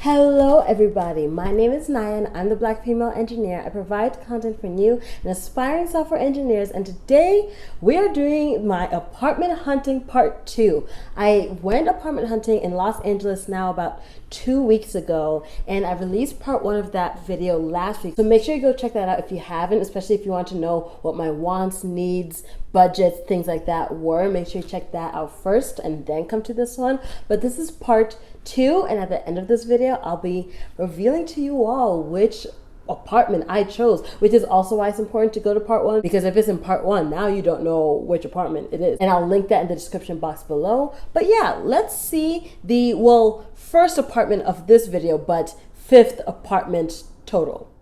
Hello everybody, my name is Naya and I'm the Black Female Engineer. I provide content for new and aspiring software engineers, and today we are doing my apartment hunting part 2. I went apartment hunting in Los Angeles now about 2 weeks ago, and I released part 1 of that video last week. So make sure you go check that out if you haven't, especially if you want to know what my wants, needs, budgets, things like that were. Make sure you check that out first and then come to this one. But this is part 2, and at the end of this video I'll be revealing to you all which apartment I chose, which is also why it's important to go to part 1, because if it's in part 1, now you don't know which apartment it is, and I'll link that in the description box below. But yeah, let's see the first apartment of this video, but 5th apartment total.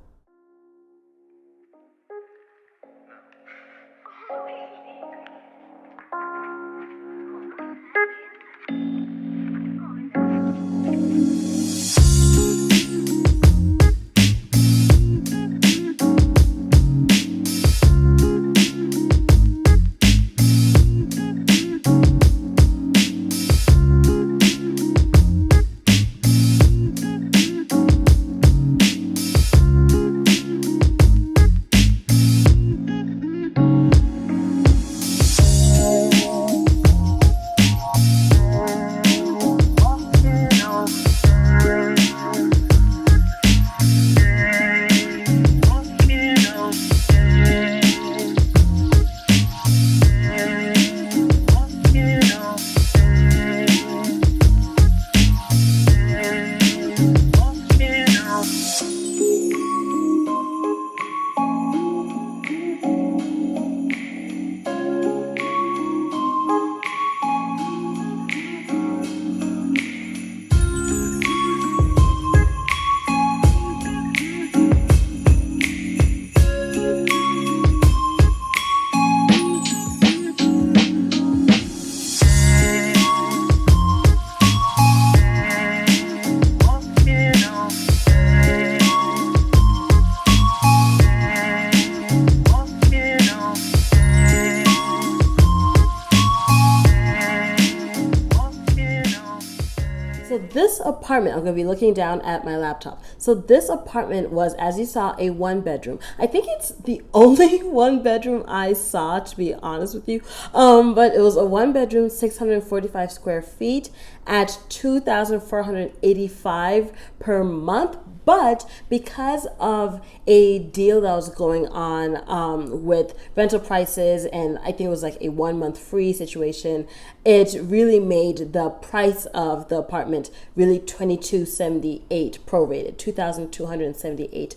So this apartment, I'm going to be looking down at my laptop. So this apartment was, as you saw, a 1-bedroom. I think it's the only 1-bedroom I saw, to be honest with you. But it was a 1-bedroom, 645 square feet at $2,485 per month. But because of a deal that was going on with rental prices, and I think it was like a 1-month free situation, it really made the price of the apartment really $2,278 prorated, $2,278.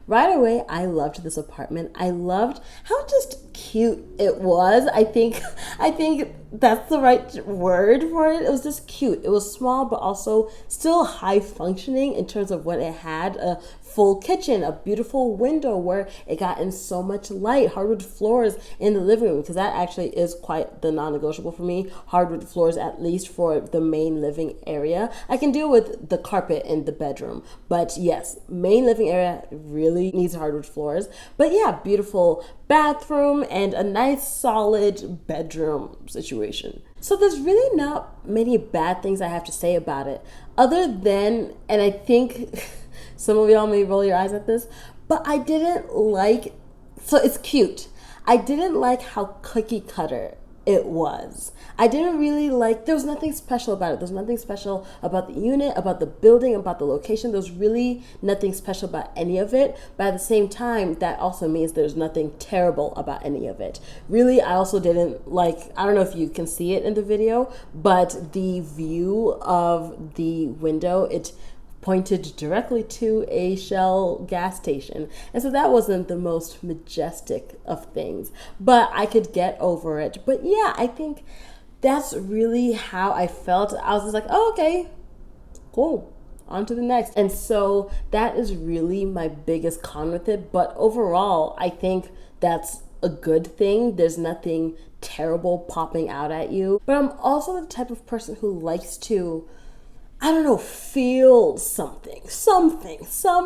Right away, I loved this apartment. I loved how just cute it was. I think that's the right word for it. It was just cute. It was small, but also still high functioning in terms of what it had. A full kitchen, a beautiful window where it got in so much light, hardwood floors in the living room, because that actually is quite the non-negotiable for me. Hardwood floors, at least for the main living area. I can deal with the carpet in the bedroom, but yes, main living area really needs hardwood floors. But yeah, beautiful bathroom and a nice solid bedroom situation. So there's really not many bad things I have to say about it, other than, and I think some of y'all may roll your eyes at this, but I didn't like, so it's cute. I didn't like how cookie cutter it was. I didn't really like, there was nothing special about it. There's nothing special about the unit, about the building, about the location. There's really nothing special about any of it. But at the same time, that also means there's nothing terrible about any of it. Really, I also didn't like, I don't know if you can see it in the video, but the view of the window, it pointed directly to a Shell gas station. And so that wasn't the most majestic of things, but I could get over it. But yeah, I think that's really how I felt. I was just like, oh, okay, cool, on to the next. And so that is really my biggest con with it. But overall, I think that's a good thing. There's nothing terrible popping out at you. But I'm also the type of person who likes to, I don't know, feel something, some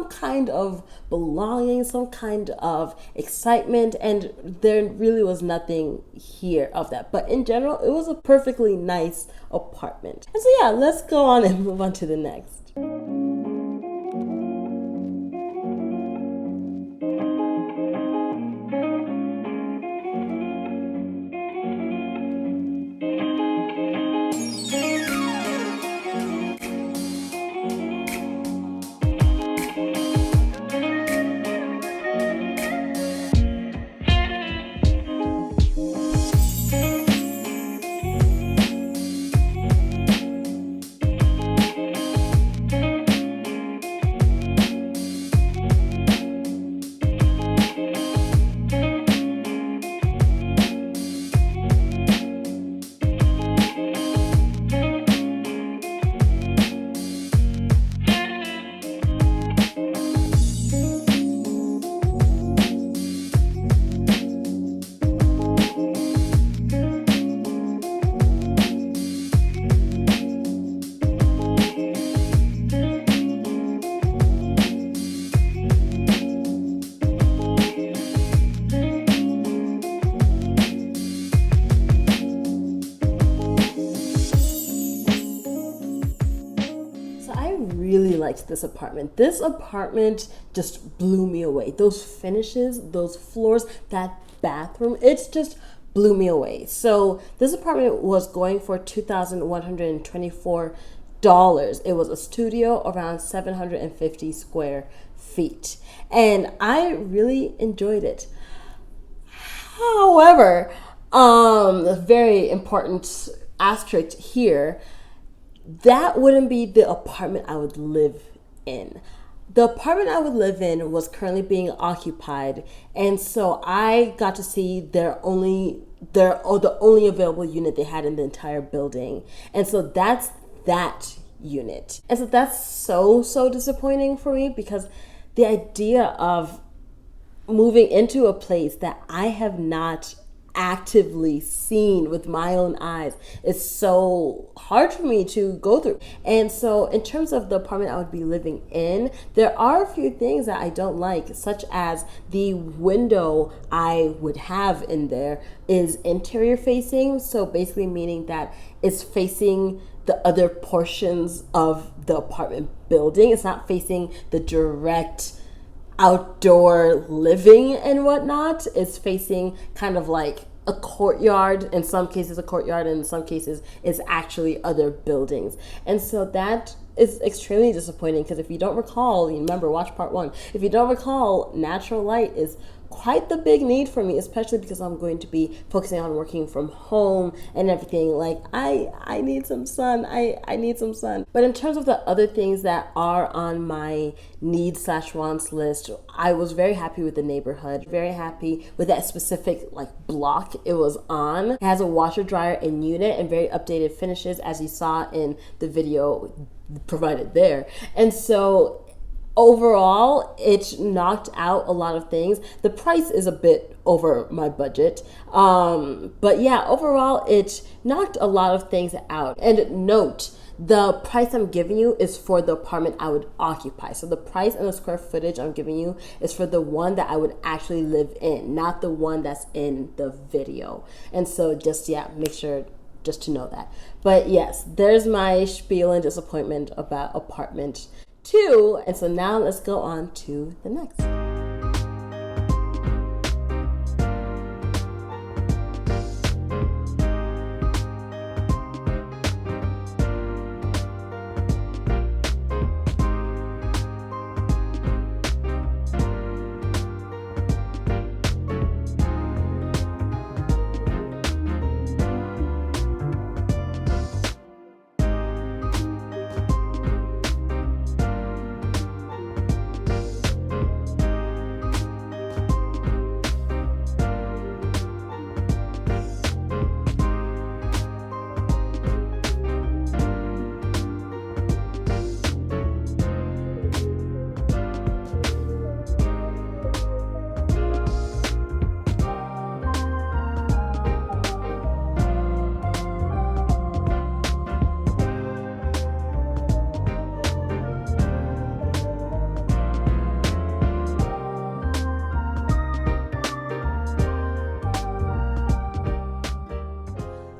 kind of belonging, some kind of excitement, and there really was nothing here of that. But in general, it was a perfectly nice apartment. And so yeah, let's go on and move on to the next. I really liked this apartment. This apartment just blew me away. Those finishes, those floors, that bathroom, it's just blew me away. So this apartment was going for $2,124. It was a studio around 750 square feet. And I really enjoyed it. However, a very important asterisk here, that wouldn't be the apartment I would live in. The apartment I would live in was currently being occupied, and so I got to see the only available unit they had in the entire building. And so that's that unit. And so that's so disappointing for me, because the idea of moving into a place that I have not actively seen with my own eyes is so hard for me to go through. And so in terms of the apartment I would be living in, there are a few things that I don't like, such as the window I would have in there is interior facing. So basically meaning that it's facing the other portions of the apartment building. It's not facing the direct outdoor living and whatnot. Is facing kind of like a courtyard, in some cases a courtyard, and in some cases it's actually other buildings. And so that is extremely disappointing, because if you don't recall, you remember, watch part 1, if you don't recall, natural light is quite the big need for me, especially because I'm going to be focusing on working from home and everything. Like I need some sun. I need some sun. But in terms of the other things that are on my needs/wants list, I was very happy with the neighborhood, very happy with that specific like block it was on. It has a washer dryer in unit and very updated finishes, as you saw in the video provided there. And so overall, it knocked out a lot of things. The price is a bit over my budget. But yeah, overall, it knocked a lot of things out. And note, the price I'm giving you is for the apartment I would occupy. So the price and the square footage I'm giving you is for the one that I would actually live in, not the one that's in the video. And so just, yeah, make sure just to know that. But yes, there's my spiel and disappointment about apartment 2. And so now let's go on to the next.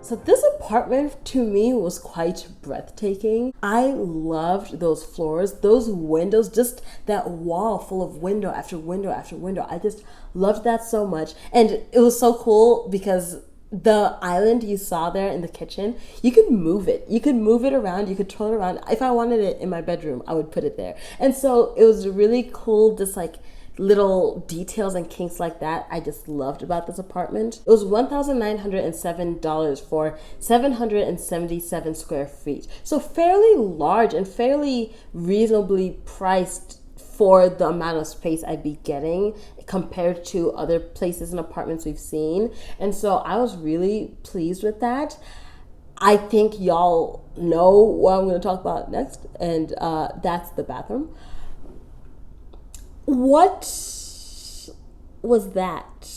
So this apartment to me was quite breathtaking. I loved those floors, those windows, just that wall full of window after window after window. I just loved that so much. And it was so cool because the island you saw there in the kitchen, you could move it. You could move it around. You could turn it around. If I wanted it in my bedroom, I would put it there. And so it was really cool, just like little details and kinks like that I just loved about this apartment. It was $1,907 for 777 square feet. So fairly large and fairly reasonably priced for the amount of space I'd be getting compared to other places and apartments we've seen. And so I was really pleased with that. I think y'all know what I'm going to talk about next, and that's the bathroom. What was that?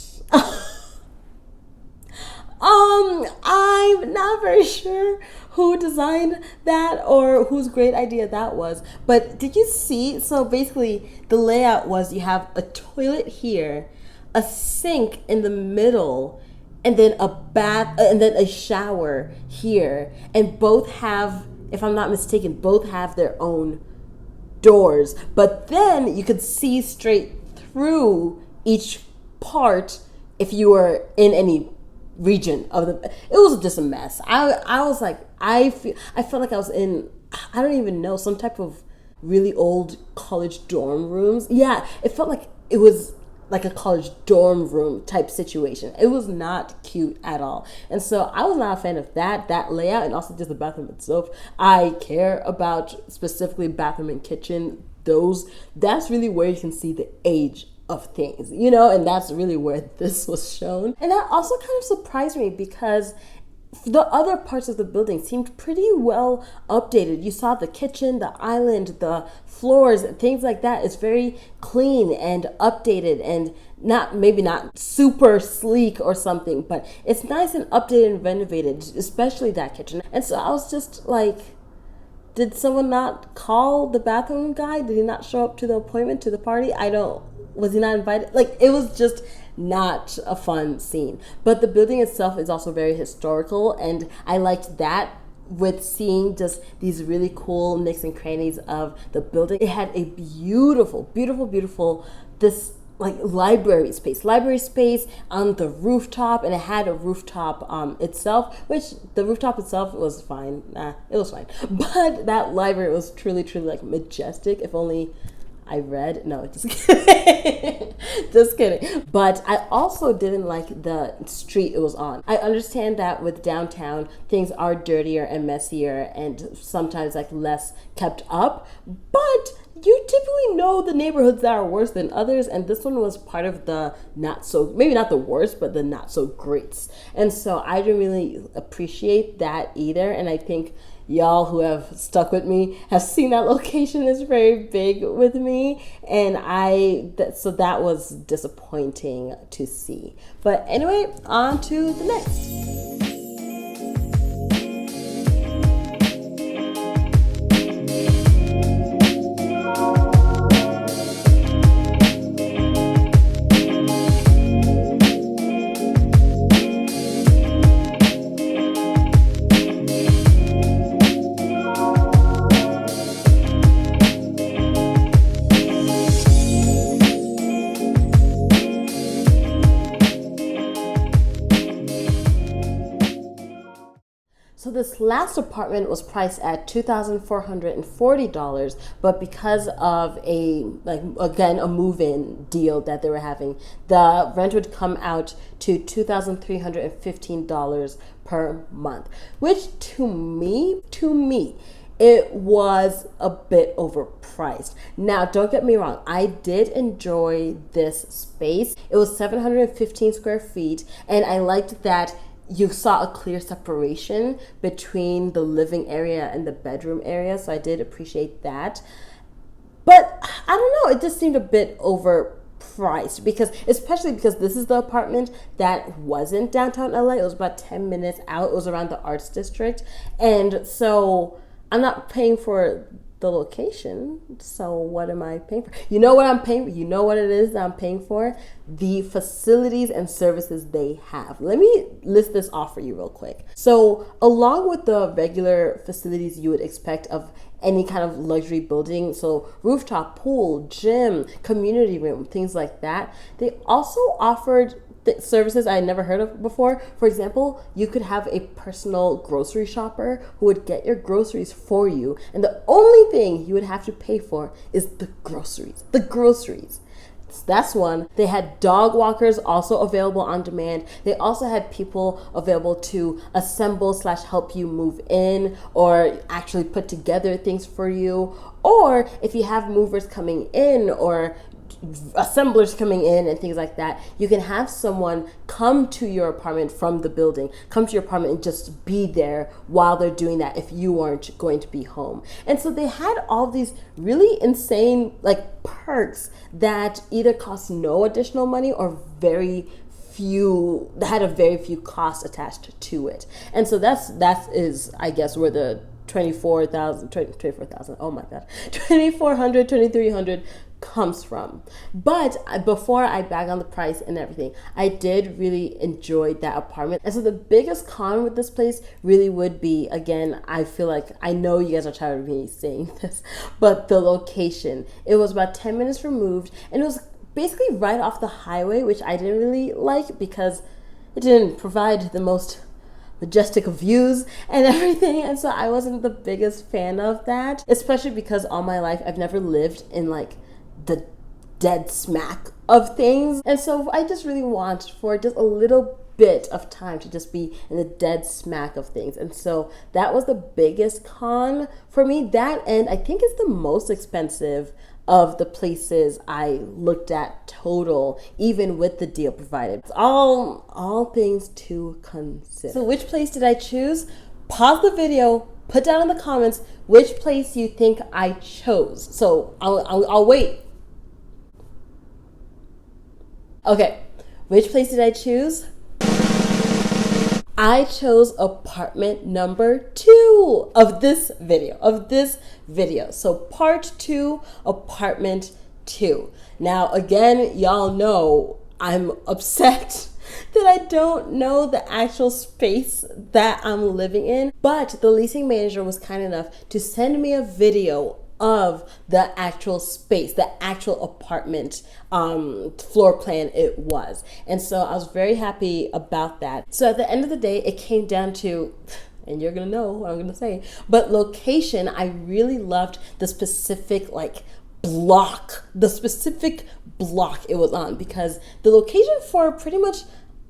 I'm not very sure who designed that or whose great idea that was. But did you see? So basically the layout was you have a toilet here, a sink in the middle, and then a bath, and then a shower here, and both have if I'm not mistaken, both have their own doors, but then you could see straight through each part if you were in any region of the. It was just a mess. I was like, I felt like I was in, I don't even know, some type of really old college dorm rooms. Yeah, it felt like it was like a college dorm room type situation. It was not cute at all. And so I was not a fan of that layout, and also just the bathroom itself. I care about specifically bathroom and kitchen. That's really where you can see the age of things, and that's really where this was shown. And that also kind of surprised me because the other parts of the building seemed pretty well updated. You saw the kitchen, the island, the floors, things like that. It's very clean and updated, and maybe not super sleek or something, but it's nice and updated and renovated, especially that kitchen. And so I was just like, did someone not call the bathroom guy? Did he not show up to the appointment, to the party? Was he not invited? Like, it was just not a fun scene. But the building itself is also very historical, and I liked that with seeing just these really cool nicks and crannies of the building. It had a beautiful, beautiful, beautiful, this like library space on the rooftop, and it had a rooftop itself, which the rooftop itself was fine. It was fine. But that library was truly, truly like majestic. If only I read. No, just kidding. Just kidding. But I also didn't like the street it was on. I understand that with downtown, things are dirtier and messier and sometimes like less kept up. But you typically know the neighborhoods that are worse than others, and this one was part of the not so, maybe not the worst, but the not so greats. And so I didn't really appreciate that either. And I think y'all who have stuck with me have seen that location is very big with me, and so that was disappointing to see. But anyway, on to the next. So this last apartment was priced at $2,440, but because of a move-in deal that they were having, the rent would come out to $2,315 per month, which to me, it was a bit overpriced. Now, don't get me wrong, I did enjoy this space. It was 715 square feet, and I liked that you saw a clear separation between the living area and the bedroom area, so I did appreciate that. But I don't know, it just seemed a bit overpriced, especially because this is the apartment that wasn't downtown LA. It was about 10 minutes out. It was around the Arts District, and so I'm not paying for the location. So what am I paying for? You know what I'm paying for? You know what it is that I'm paying for? The facilities and services they have. Let me list this off for you real quick. So along with the regular facilities you would expect of any kind of luxury building, so rooftop pool, gym, community room, things like that, they also offered services I had never heard of before. For example, you could have a personal grocery shopper who would get your groceries for you, and the only thing you would have to pay for is the groceries. That's one. They had dog walkers also available on demand. They also had people available to assemble / help you move in or actually put together things for you. Or if you have movers coming in or assemblers coming in and things like that, you can have someone come to your apartment from the building, come to your apartment and just be there while they're doing that if you aren't going to be home. And so they had all these really insane perks that either cost no additional money or had a very few costs attached to it. And so that is I guess where the 24,000, oh my God, 2,400, 2,300 comes from. But before I bag on the price and everything, I did really enjoy that apartment. And so the biggest con with this place really would be, again, I feel like I know you guys are tired of me saying this, but the location. It was about 10 minutes removed, and it was basically right off the highway, which I didn't really like because it didn't provide the most majestic views and everything, and so I wasn't the biggest fan of that, especially because all my life I've never lived in like the dead smack of things, and so I just really want for just a little bit of time to just be in the dead smack of things. And so that was the biggest con for me. That, and I think it's the most expensive of the places I looked at total, even with the deal provided. It's all things to consider. So which place did I choose? Pause the video, put down in the comments which place you think I chose. So I'll wait. Okay, which place did I choose? I chose apartment number 2 of this video. So part 2, apartment 2. Now, again, y'all know I'm upset that I don't know the actual space that I'm living in, but the leasing manager was kind enough to send me a video of the actual space, the actual apartment floor plan it was. And so I was very happy about that. So at the end of the day, it came down to, and you're gonna know what I'm gonna say, but location, I really loved the specific block it was on, because the location for pretty much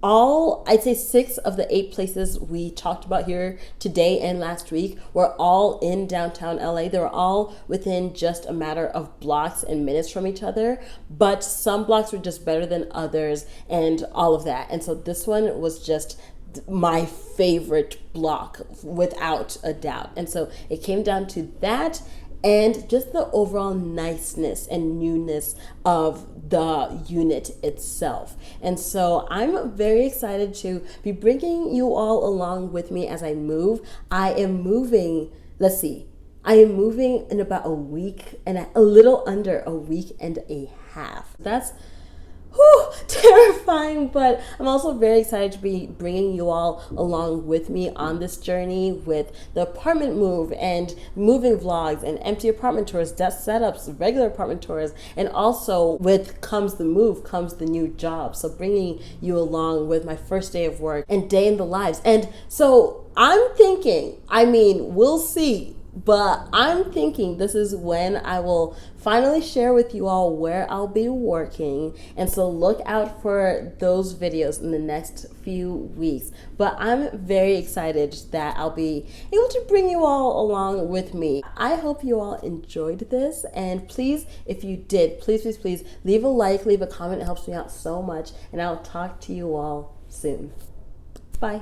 all, I'd say 6 of the 8 places we talked about here today and last week were all in downtown LA. They were all within just a matter of blocks and minutes from each other, but some blocks were just better than others and all of that. And so this one was just my favorite block without a doubt. And so it came down to that and just the overall niceness and newness of the unit itself. And so I'm very excited to be bringing you all along with me as I move. I am moving in about a week, and a little under a week and a half. That's terrifying, but I'm also very excited to be bringing you all along with me on this journey with the apartment move and moving vlogs and empty apartment tours, desk setups, regular apartment tours, and also with comes the move, comes the new job. So bringing you along with my first day of work and day in the lives. And so I'm thinking, we'll see, but I'm thinking this is when I will finally share with you all where I'll be working. And so look out for those videos in the next few weeks. But I'm very excited that I'll be able to bring you all along with me. I hope you all enjoyed this. And please, if you did, please leave a like, leave a comment. It helps me out so much. And I'll talk to you all soon. Bye.